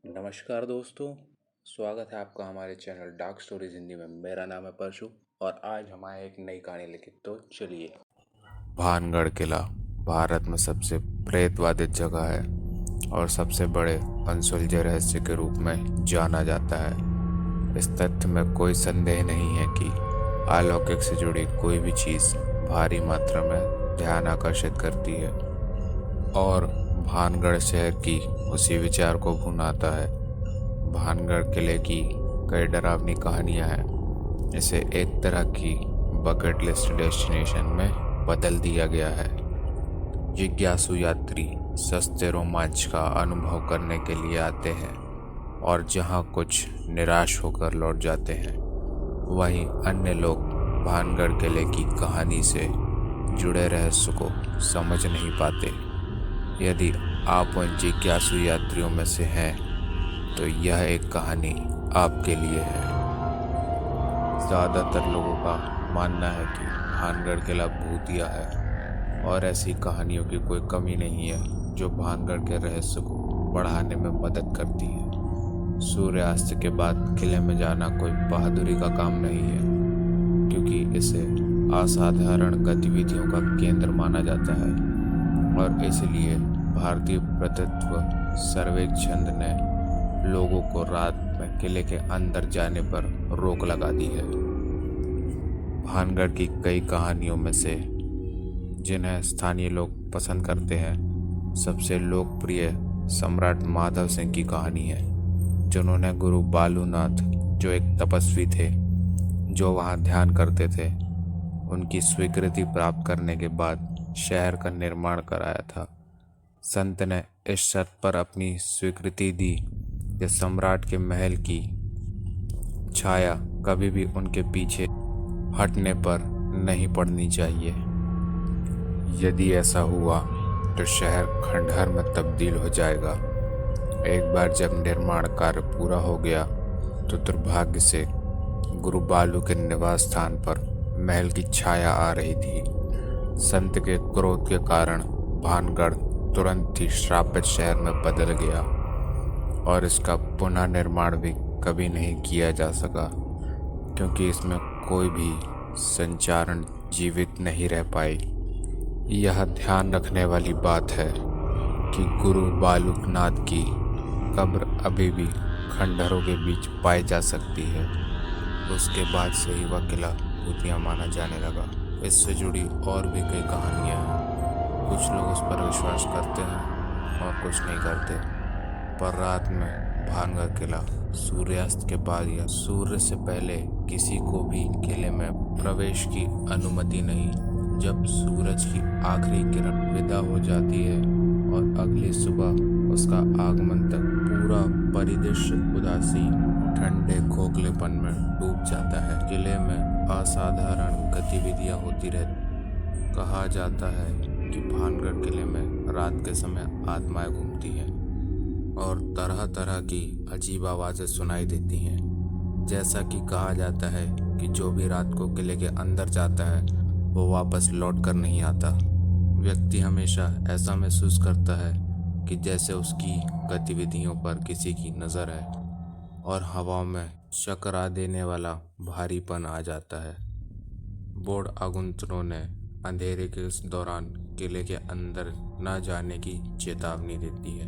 नमस्कार दोस्तों। स्वागत है आपका हमारे चैनल डार्क स्टोरीज हिंदी में। मेरा नाम है परशु और आज हम आए एक नई कहानी लेके। तो चलिए। भानगढ़ किला भारत में सबसे प्रेतवादित जगह है और सबसे बड़े अनसुलझे रहस्य के रूप में जाना जाता है। इस तथ्य में कोई संदेह नहीं है कि अलौकिक से जुड़ी कोई भी चीज़ भारी मात्रा में ध्यान आकर्षित करती है और भानगढ़ शहर की उसी विचार को भुनाता है। भानगढ़ किले की कई डरावनी कहानियां हैं। इसे एक तरह की बकेट लिस्ट डेस्टिनेशन में बदल दिया गया है। जिज्ञासु यात्री सस्ते रोमांच का अनुभव करने के लिए आते हैं और जहां कुछ निराश होकर लौट जाते हैं, वहीं अन्य लोग भानगढ़ किले की कहानी से जुड़े रहस्य को समझ नहीं पाते। यदि आप उन जिज्ञासु यात्रियों में से हैं तो यह एक कहानी आपके लिए है। ज़्यादातर लोगों का मानना है कि भानगढ़ किला भूतिया है और ऐसी कहानियों की कोई कमी नहीं है जो भानगढ़ के रहस्य को बढ़ाने में मदद करती है। सूर्यास्त के बाद किले में जाना कोई बहादुरी का काम नहीं है, क्योंकि इसे असाधारण गतिविधियों का केंद्र माना जाता है और इसलिए भारतीय पुरातत्व सर्वेक्षण ने लोगों को रात में किले के अंदर जाने पर रोक लगा दी है। भानगढ़ की कई कहानियों में से जिन्हें स्थानीय लोग पसंद करते हैं, सबसे लोकप्रिय सम्राट माधव सिंह की कहानी है, जिन्होंने गुरु बालूनाथ, जो एक तपस्वी थे जो वहां ध्यान करते थे, उनकी स्वीकृति प्राप्त करने के बाद शहर का निर्माण कराया था। संत ने इस शर्त पर अपनी स्वीकृति दी कि सम्राट के महल की छाया कभी भी उनके पीछे हटने पर नहीं पड़नी चाहिए। यदि ऐसा हुआ तो शहर खंडहर में तब्दील हो जाएगा। एक बार जब निर्माण कार्य पूरा हो गया तो दुर्भाग्य से गुरु बालू के निवास स्थान पर महल की छाया आ रही थी। संत के क्रोध के कारण भानगढ़ तुरंत ही श्रापित शहर में बदल गया और इसका पुनः निर्माण भी कभी नहीं किया जा सका, क्योंकि इसमें कोई भी संचारण जीवित नहीं रह पाई। यह ध्यान रखने वाली बात है कि गुरु बालूनाथ की कब्र अभी भी खंडहरों के बीच पाई जा सकती है। उसके बाद से ही वह किला भूतिया माना जाने लगा। इससे जुड़ी और भी कई कहानियाँ हैं। कुछ लोग उस पर विश्वास करते हैं और कुछ नहीं करते, पर रात में भानगढ़ किला सूर्यास्त के बाद या सूर्य से पहले किसी को भी किले में प्रवेश की अनुमति नहीं। जब सूरज की आखिरी किरण विदा हो जाती है और अगली सुबह उसका आगमन तक पूरा परिदृश्य उदासी ठंडे खोखलेपन में डूब जाता है। किले में असाधारण गतिविधियां होती रहती। कहा जाता है कि भानगढ़ किले में रात के समय आत्माएं घूमती हैं और तरह तरह की अजीब आवाज़ें सुनाई देती हैं। जैसा कि कहा जाता है कि जो भी रात को किले के अंदर जाता है वो वापस लौट कर नहीं आता। व्यक्ति हमेशा ऐसा महसूस करता है कि जैसे उसकी गतिविधियों पर किसी की नज़र है और हवा में चकरा देने वाला भारीपन आ जाता है। बोर्ड आगंतुकों ने अंधेरे के इस दौरान किले के अंदर न जाने की चेतावनी देती है।